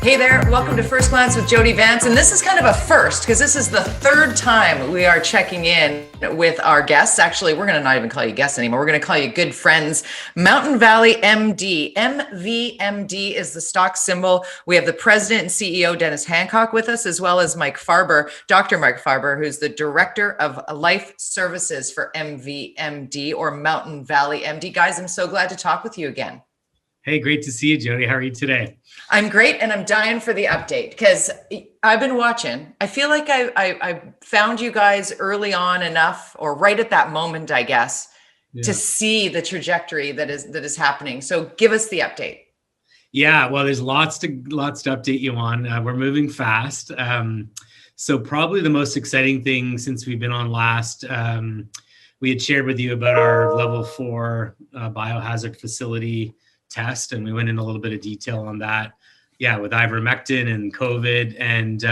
Hey there, welcome to First Glance with Jody Vance. And this is kind of a first because this is the third time we are checking in with our guests. Actually, we're going to not even call you guests anymore. We're going to call you good friends. Mountain Valley MD. MVMD is the stock symbol. We have the president and CEO, Dennis Hancock, with us, as well as Mike Farber, Dr. Mike Farber, who's the director of life services for MVMD or Mountain Valley MD. Guys, I'm so glad to talk with you again. Hey, great to see you, Jody. How are you today? I'm great, and I'm dying for the update because I've been watching. I feel like I found you guys early on enough, or right at that moment, I guess, to see the trajectory that is happening. So give us the update. Yeah, well, there's lots to update you on. We're moving fast. So probably the most exciting thing since we've been on last, we had shared with you about our level 4 biohazard facility test, and we went in a little bit of detail on that. Yeah, with ivermectin and COVID, and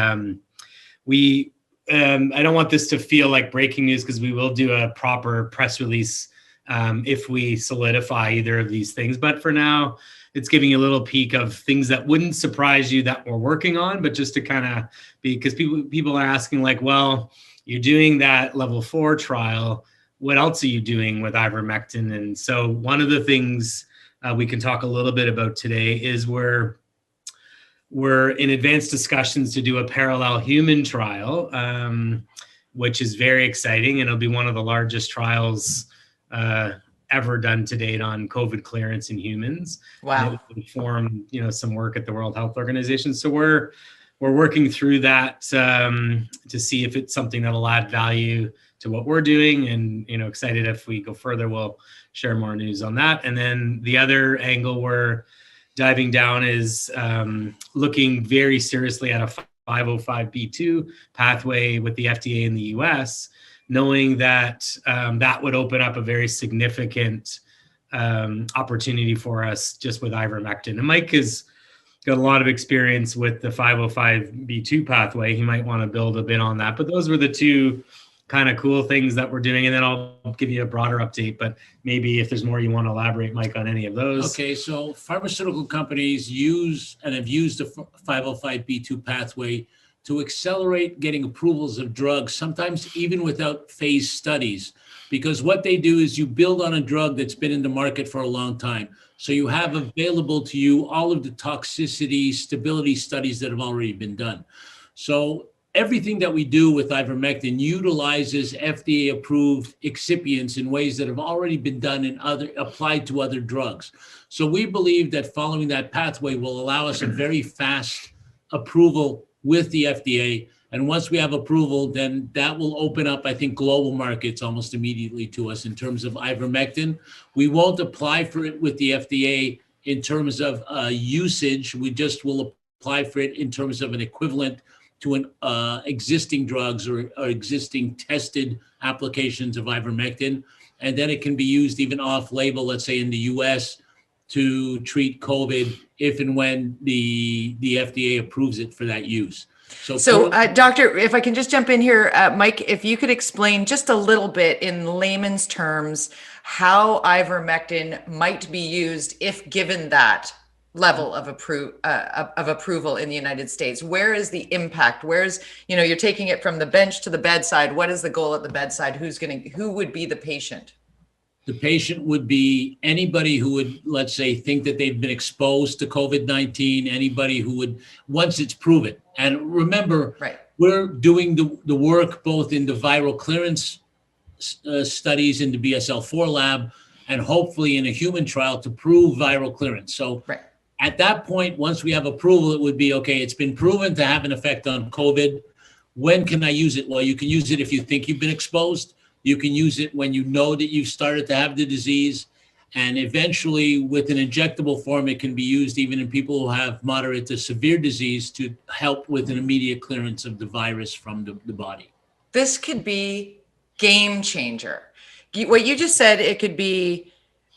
I don't want this to feel like breaking news because we will do a proper press release if we solidify either of these things. But for now, it's giving you a little peek of things that wouldn't surprise you that we're working on, but just to kind of because people are asking like, well, you're doing that level 4 trial. What else are you doing with ivermectin? And so one of the things we can talk a little bit about today is we're in advanced discussions to do a parallel human trial, which is very exciting, and it'll be one of the largest trials ever done to date on COVID clearance in humans. Wow! And it will inform, some work at the World Health Organization. So we're working through that to see if it's something that'll add value to what we're doing, and excited if we go further, we'll share more news on that. And then the other angle we're diving down is looking very seriously at a 505(b)(2) pathway with the FDA in the US, knowing that that would open up a very significant opportunity for us just with ivermectin. And Mike has got a lot of experience with the 505(b)(2) pathway. He might want to build a bit on that, but those were the two kind of cool things that we're doing. And then I'll give you a broader update, but maybe if there's more you want to elaborate, Mike, on any of those. Okay, so pharmaceutical companies use and have used the 505(b)(2) pathway to accelerate getting approvals of drugs, sometimes even without phase studies, because what they do is you build on a drug that's been in the market for a long time. So you have available to you all of the toxicity, stability studies that have already been done. So everything that we do with ivermectin utilizes FDA-approved excipients in ways that have already been done and applied to other drugs. So we believe that following that pathway will allow us a very fast approval with the FDA. And once we have approval, then that will open up, I think, global markets almost immediately to us in terms of ivermectin. We won't apply for it with the FDA in terms of usage. We just will apply for it in terms of an equivalent to an existing drugs or existing tested applications of ivermectin. And then it can be used even off-label, let's say in the US, to treat COVID if and when the FDA approves it for that use. So Doctor, if I can just jump in here, Mike, if you could explain just a little bit in layman's terms how ivermectin might be used if given that level of approval in the United States. Where is the impact? Where's, you're taking it from the bench to the bedside. What is the goal at the bedside? Who would be the patient? The patient would be anybody who would, let's say, think that they've been exposed to COVID-19, anybody who would, once it's proven. And remember, right, we're doing the work both in the viral clearance studies in the BSL-4 lab and hopefully in a human trial to prove viral clearance. So right. At that point, once we have approval, it would be, okay, it's been proven to have an effect on COVID. When can I use it? Well, you can use it if you think you've been exposed. You can use it when you know that you've started to have the disease. And eventually, with an injectable form, it can be used even in people who have moderate to severe disease to help with an immediate clearance of the virus from the body. This could be game changer. What you just said, it could be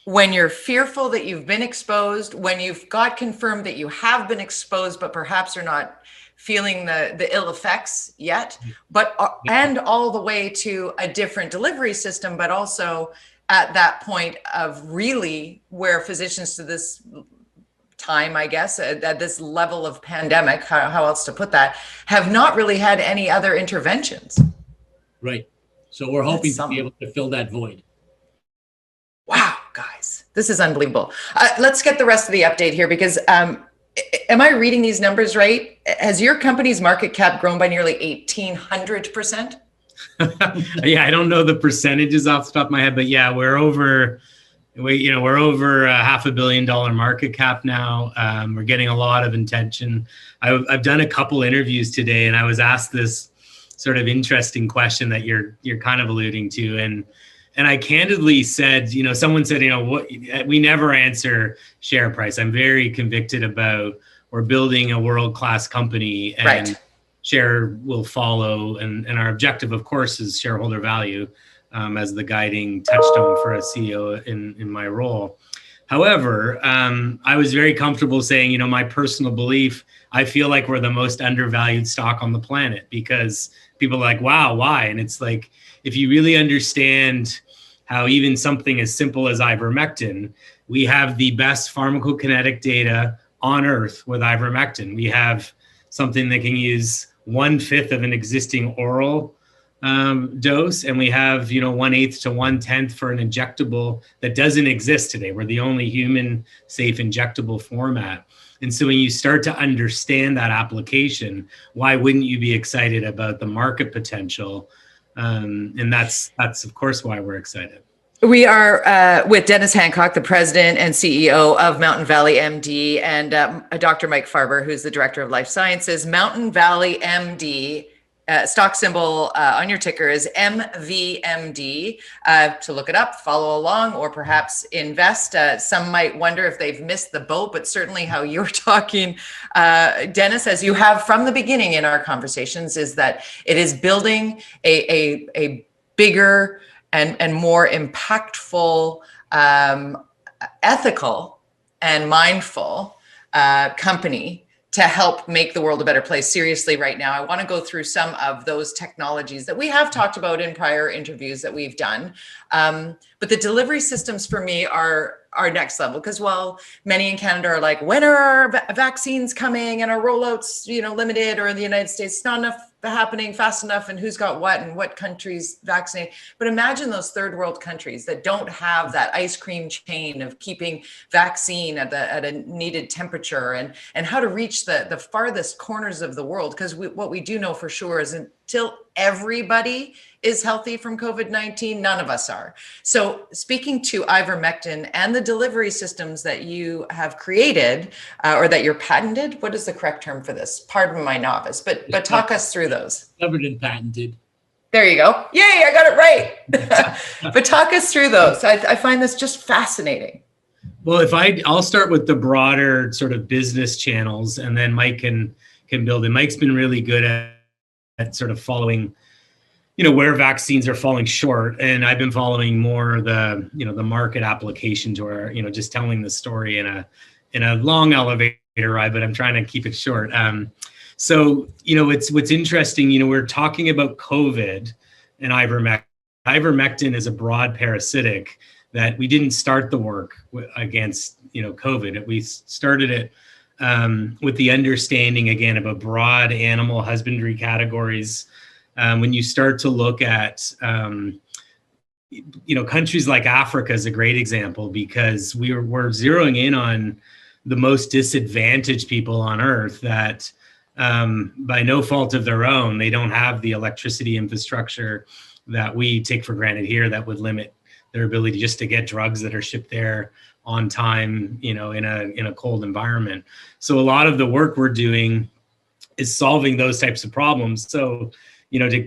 when you're fearful that you've been exposed, when you've got confirmed that you have been exposed, but perhaps are not feeling the ill effects yet, but and all the way to a different delivery system, but also at that point of really where physicians to this time, I guess, at this level of pandemic, how else to put that, have not really had any other interventions. Right. So we're hoping to be able to fill that void. Wow, guys, this is unbelievable. Let's get the rest of the update here, because am I reading these numbers right? Has your company's market cap grown by nearly 1,800%? Yeah, I don't know the percentages off the top of my head, but yeah, we're over $500 million market cap now. We're getting a lot of attention. I've done a couple interviews today, and I was asked this sort of interesting question that you're kind of alluding to, and I candidly said, someone said, what, we never answer share price. I'm very convicted about we're building a world-class company, and right. Share will follow. And our objective, of course, is shareholder value as the guiding touchstone for a CEO in my role. However, I was very comfortable saying, my personal belief, I feel like we're the most undervalued stock on the planet, because people are like, wow, why? And it's like, if you really understand how even something as simple as ivermectin, we have the best pharmacokinetic data on earth with ivermectin. We have something that can use 1/5 of an existing oral dose, and we have 1/8 to 1/10 for an injectable that doesn't exist today. We're the only human safe injectable format. And so when you start to understand that application, why wouldn't you be excited about the market potential? And that's of course why we're excited. We are with Dennis Hancock, the president and CEO of Mountain Valley MD, and Dr. Mike Farber, who's the director of life sciences. Mountain Valley MD, stock symbol on your ticker is MVMD. To look it up, follow along, or perhaps invest. Some might wonder if they've missed the boat, but certainly how you're talking, Dennis, as you have from the beginning in our conversations, is that it is building a bigger and more impactful, ethical and mindful company to help make the world a better place. Seriously, right now, I want to go through some of those technologies that we have talked about in prior interviews that we've done. But the delivery systems for me are next level, because while many in Canada are like, when are our vaccines coming and our rollouts, limited, or in the United States, it's not enough happening fast enough, and who's got what and what countries vaccinate. But imagine those third world countries that don't have that ice cream chain of keeping vaccine at a needed temperature, and how to reach the farthest corners of the world. Because what we do know for sure is until everybody is healthy from COVID-19, none of us are. So speaking to ivermectin and the delivery systems that you have created, or that you're patented, what is the correct term for this? Pardon my novice, but talk us through those. Covered and patented. There you go. Yay, I got it right. But talk us through those. I find this just fascinating. Well, I'll start with the broader sort of business channels, and then Mike can build it. Mike's been really good at sort of following, where vaccines are falling short. And I've been following more the market application to where, just telling the story in a long elevator ride, but I'm trying to keep it short. So, what's interesting, we're talking about COVID and ivermectin. Ivermectin is a broad parasitic that we didn't start the work against, COVID. We started it with the understanding, again, about broad animal husbandry categories. When you start to look at, countries like Africa is a great example, because we're zeroing in on the most disadvantaged people on earth that, by no fault of their own, they don't have the electricity infrastructure that we take for granted here, that would limit their ability just to get drugs that are shipped there on time, in a cold environment. So a lot of the work we're doing is solving those types of problems. So,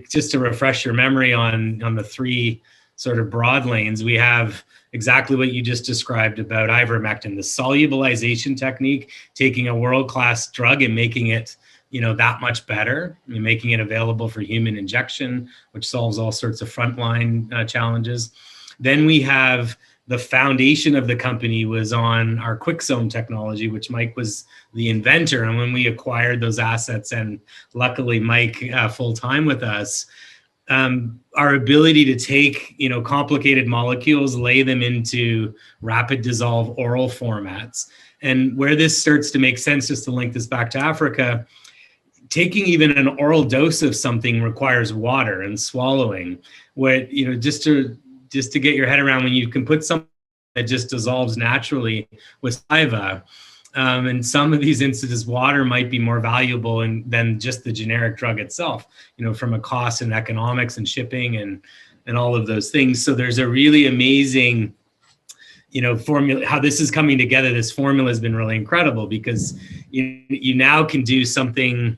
just to refresh your memory on the three sort of broad lanes, we have exactly what you just described about ivermectin, the solubilization technique, taking a world-class drug and making it, that much better, and making it available for human injection, which solves all sorts of frontline challenges. Then we have the foundation of the company was on our QuickZone technology, which Mike was the inventor. And when we acquired those assets, and luckily Mike full-time with us, our ability to take, complicated molecules, lay them into rapid dissolve oral formats. And where this starts to make sense, just to link this back to Africa, taking even an oral dose of something requires water and swallowing. What, just to get your head around, when you can put something that just dissolves naturally with saliva, in some of these instances, water might be more valuable than just the generic drug itself, from a cost and economics and shipping and all of those things. So there's a really amazing, formula, how this is coming together. This formula has been really incredible because you now can do something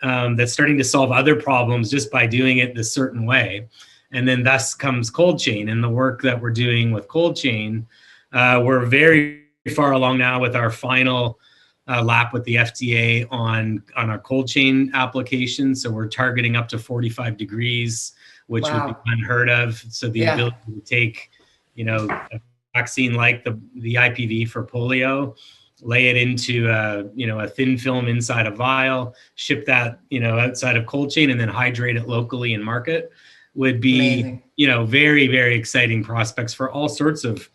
that's starting to solve other problems just by doing it this certain way. And then thus comes cold chain, and the work that we're doing with cold chain. We're very far along now with our final lap with the FDA on our cold chain application. So we're targeting up to 45 degrees, which would be unheard of. So the ability to take, a vaccine like the IPV for polio, lay it into a thin film inside a vial, ship that, outside of cold chain, and then hydrate it locally and market would be, amazing. Very, very exciting prospects for all sorts of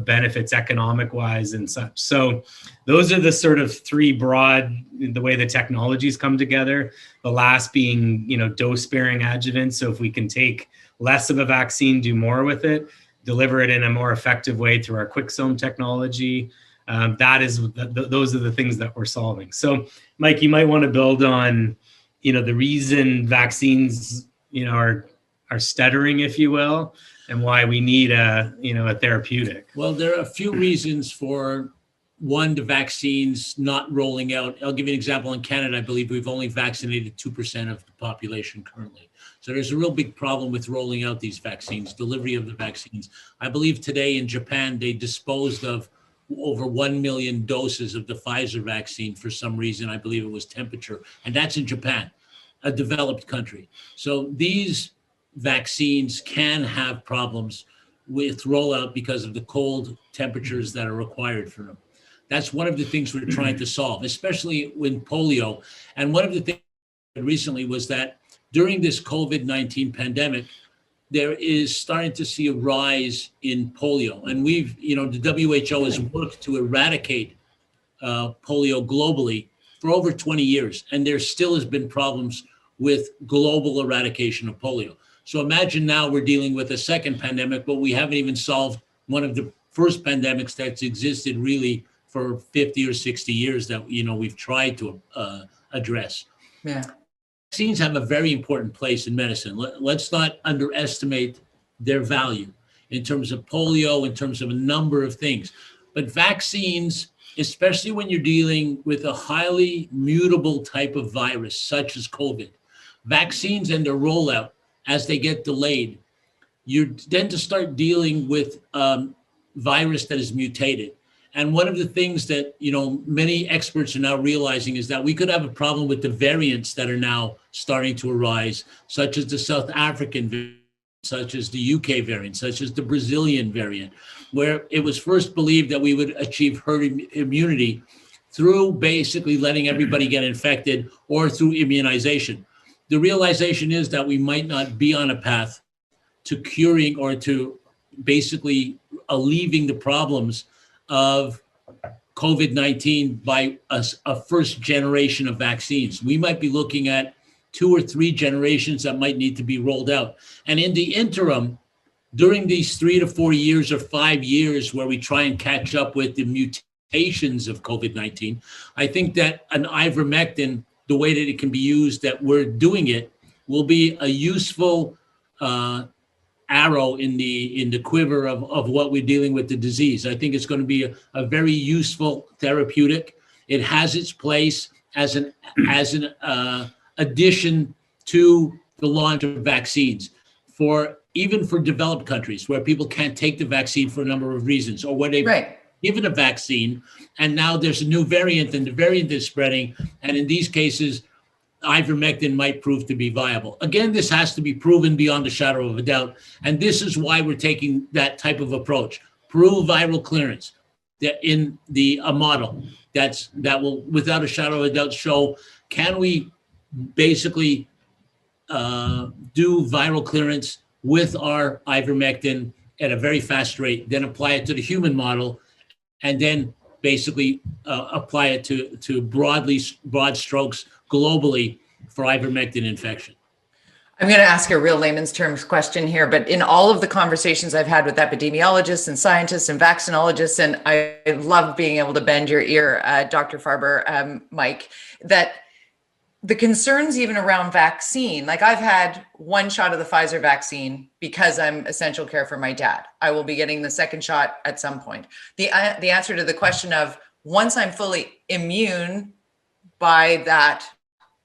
benefits economic wise and such. So those are the sort of three broad, the way the technologies come together. The last being, dose sparing adjuvants. So if we can take less of a vaccine, do more with it, deliver it in a more effective way through our QuickSome technology. Those are the things that we're solving. So Mike, you might want to build on, the reason vaccines, are stuttering, if you will, and why we need a therapeutic. Well, there are a few reasons for the vaccines not rolling out. I'll give you an example. In Canada, I believe we've only vaccinated 2% of the population currently. So there's a real big problem with rolling out these vaccines, delivery of the vaccines. I believe today in Japan, they disposed of over 1 million doses of the Pfizer vaccine for some reason. I believe it was temperature, and that's in Japan, a developed country. So these vaccines can have problems with rollout because of the cold temperatures that are required for them. That's one of the things we're trying to solve, especially with polio. And one of the things recently was that during this COVID-19 pandemic, there is starting to see a rise in polio. And the WHO has worked to eradicate polio globally for over 20 years. And there still has been problems with global eradication of polio. So imagine now we're dealing with a second pandemic, but we haven't even solved one of the first pandemics that's existed really for 50 or 60 years that, we've tried to address. Yeah. Vaccines have a very important place in medicine. Let's not underestimate their value in terms of polio, in terms of a number of things. But vaccines, especially when you're dealing with a highly mutable type of virus, such as COVID, vaccines and their rollout, as they get delayed, you tend to start dealing with virus that is mutated. And one of the things that, many experts are now realizing is that we could have a problem with the variants that are now starting to arise, such as the South African variant, such as the UK variant, such as the Brazilian variant, where it was first believed that we would achieve herd immunity through basically letting everybody get infected or through immunization. The realization is that we might not be on a path to curing or to basically alleviating the problems of COVID-19 by a first generation of vaccines. We might be looking at 2 or 3 generations that might need to be rolled out. And in the interim, during these 3 to 4 years or 5 years where we try and catch up with the mutations of COVID-19, I think that an ivermectin, the way that it can be used, that we're doing it, will be a useful arrow in the quiver of what we're dealing with the disease. I think it's going to be a very useful therapeutic. It has its place as an addition to the launch of vaccines even for developed countries where people can't take the vaccine for a number of reasons, or where they've given a vaccine and now there's a new variant and the variant is spreading. And in these cases, ivermectin might prove to be viable. Again, this has to be proven beyond a shadow of a doubt. And this is why we're taking that type of approach. Prove viral clearance in a model that will, without a shadow of a doubt, show, can we basically do viral clearance with our ivermectin at a very fast rate, then apply it to the human model, and then basically apply it to broad strokes globally for ivermectin infection. I'm going to ask a real layman's terms question here, but in all of the conversations I've had with epidemiologists and scientists and vaccinologists, and I love being able to bend your ear, Dr. Farber, Mike, that the concerns even around vaccine, like I've had one shot of the Pfizer vaccine because I'm essential care for my dad. I will be getting the second shot at some point. The answer to the question of once I'm fully immune by that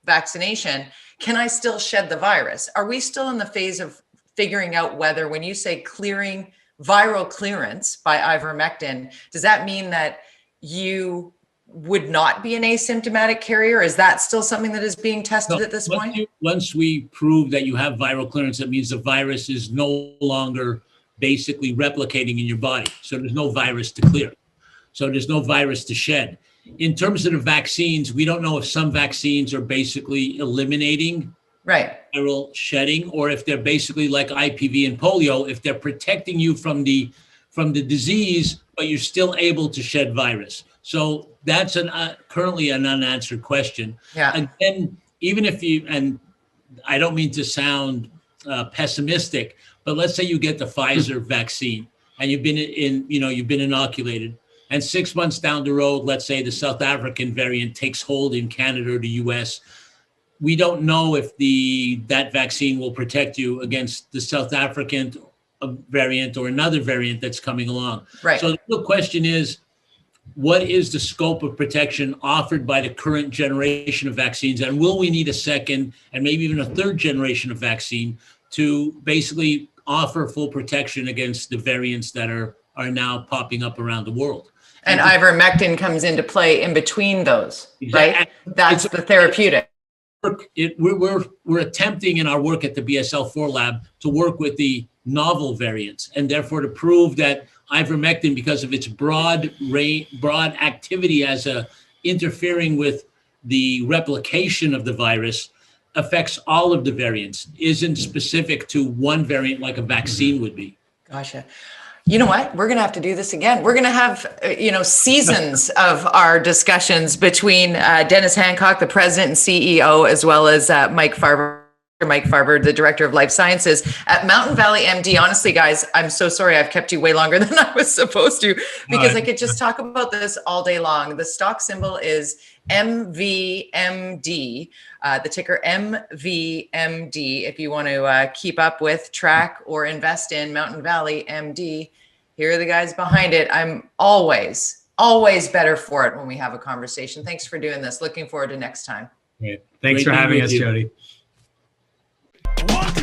vaccination, can I still shed the virus? Are we still in the phase of figuring out whether, when you say clearing viral clearance by ivermectin, does that mean that you would not be an asymptomatic carrier? Is that still something that is being tested at this point? Once we prove that you have viral clearance, that means the virus is no longer basically replicating in your body. So there's no virus to clear. So there's no virus to shed. In terms of the vaccines, we don't know if some vaccines are basically eliminating viral shedding, or if they're basically like IPV and polio, if they're protecting you from the disease, but you're still able to shed virus. So that's currently an unanswered question. Yeah. Again, even if you, and I don't mean to sound pessimistic, but let's say you get the Pfizer vaccine and you've been inoculated. And 6 months down the road, let's say the South African variant takes hold in Canada or the US. We don't know if that vaccine will protect you against the South African variant or another variant that's coming along. Right. So the real question is, what is the scope of protection offered by the current generation of vaccines? And will we need a second and maybe even a third generation of vaccine to basically offer full protection against the variants that are now popping up around the world? And ivermectin comes into play in between those, right? That's the therapeutic. We're attempting in our work at the BSL-4 lab to work with the novel variants, and therefore to prove that ivermectin, because of its broad activity as interfering with the replication of the virus, affects all of the variants, isn't specific to one variant like a vaccine would be. Gotcha. You know what? We're going to have to do this again. We're going to have, seasons of our discussions between Dennis Hancock, the president and CEO, as well as Mike Farber, the director of life sciences at Mountain Valley MD. Honestly, guys, I'm so sorry I've kept you way longer than I was supposed to, because I could just talk about this all day long. The stock symbol is MVMD, the ticker MVMD. If you want to keep up with, track, or invest in Mountain Valley MD, here are the guys behind it. I'm always better for it when we have a conversation. Thanks for doing this. Looking forward to next time. Great. Thanks for having us, Jody. What?